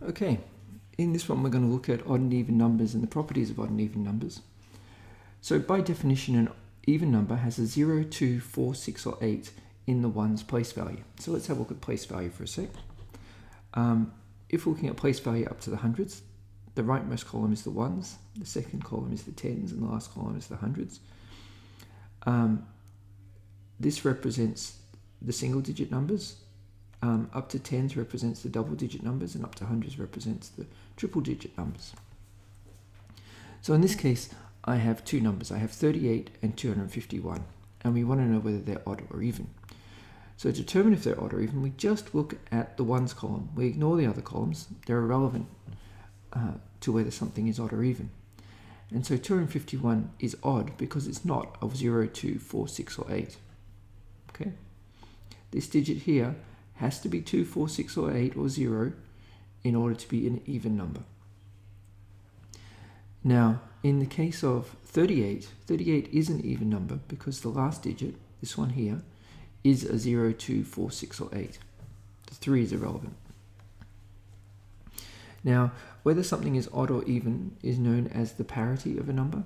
Okay, in this one we're going to look at odd and even numbers and the properties of odd and even numbers. So by definition, an even number has a 0, 2, 4, 6 or 8 in the ones place value. So let's have a look at place value for a sec. If we're looking at place value up to the hundreds, the rightmost column is the ones, the second column is the tens, and the last column is the hundreds. This represents the single digit numbers. Up to tens represents the double digit numbers, and up to hundreds represents the triple digit numbers. So in this case, I have two numbers. I have 38 and 251, and we want to know whether they're odd or even. So to determine if they're odd or even, we just look at the ones column. We ignore the other columns. They're irrelevant to whether something is odd or even. And so 251 is odd because it's not of 0, 2, 4, 6 or 8. Okay? This digit here has to be 2, 4, 6 or 8 or 0 in order to be an even number. Now, in the case of 38, 38 is an even number because the last digit, this one here, is a 0, 2, 4, 6 or 8. The 3 is irrelevant. Now, whether something is odd or even is known as the parity of a number.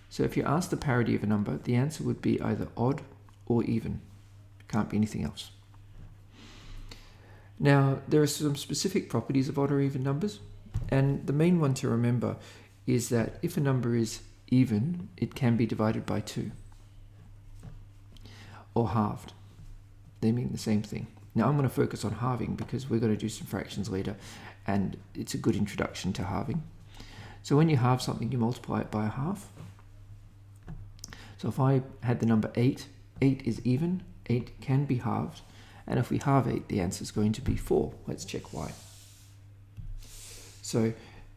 So if you ask the parity of a number, the answer would be either odd or even. It can't be anything else. Now, there are some specific properties of odd or even numbers, and the main one to remember is that if a number is even, it can be divided by 2 or halved. They mean the same thing. Now, I'm going to focus on halving because we're going to do some fractions later, and it's a good introduction to halving. So when you halve something, you multiply it by a half. So if I had the number 8, 8 is even, 8 can be halved. And if we halve 8, the answer is going to be 4. Let's check why. So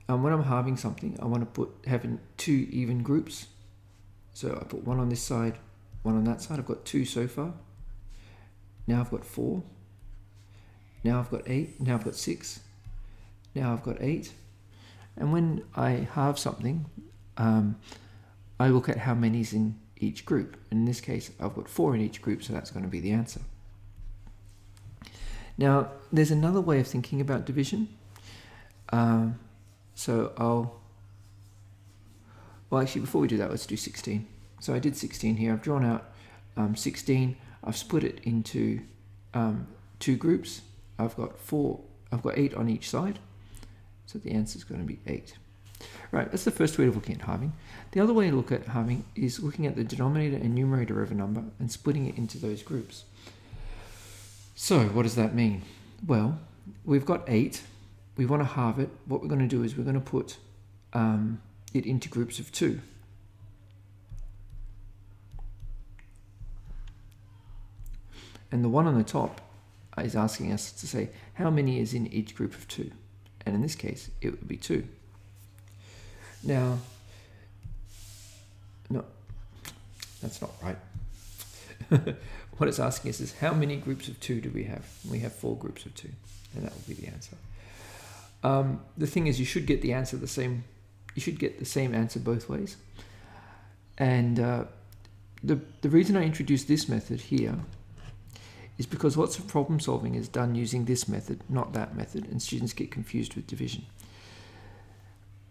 when I'm halving something, I want to have two even groups. So I put one on this side, one on that side. I've got 2 so far. Now I've got 4. Now I've got 8. Now I've got 6. Now I've got 8. And when I halve something, I look at how many is in each group. And in this case, I've got 4 in each group, so that's going to be the answer. Now, there's another way of thinking about division. Well, actually, before we do that, let's do 16. So I did 16 here. I've drawn out 16. I've split it into 2 groups. I've got 8 on each side. So the answer is going to be 8. Right, that's the first way of looking at halving. The other way to look at halving is looking at the denominator and numerator of a number and splitting it into those groups. So what does that mean? Well, we've got 8. We want to halve it. What we're going to do is we're going to put it into groups of 2. And the one on the top is asking us to say how many is in each group of 2. And in this case, it would be 2. Now, no, that's not right. What it's asking us is how many groups of 2 do we have? We have 4 groups of 2, and that will be the answer. The thing is, you should get the answer the same. You should get the same answer both ways. And the reason I introduced this method here is because lots of problem solving is done using this method, not that method, and students get confused with division.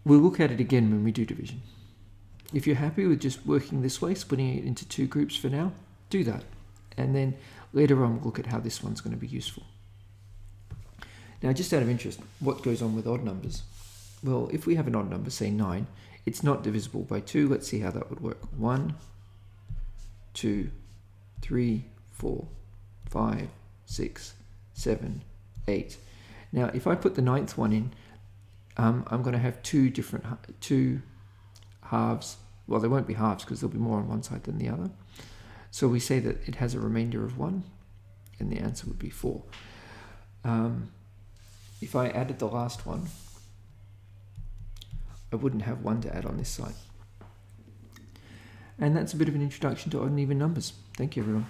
We'll look at it again when we do division. If you're happy with just working this way, splitting it into 2 groups for now, do that. And then later on, we'll look at how this one's going to be useful. Now, just out of interest, what goes on with odd numbers? Well, if we have an odd number, say 9, it's not divisible by 2. Let's see how that would work. 1, 2, 3, 4, 5, 6, 7, 8. Now, if I put the 9th one in, I'm going to have two halves. Well, there won't be halves because there'll be more on one side than the other. So we say that it has a remainder of 1, and the answer would be 4. If I added the last one, I wouldn't have 1 to add on this side. And that's a bit of an introduction to odd and even numbers. Thank you, everyone.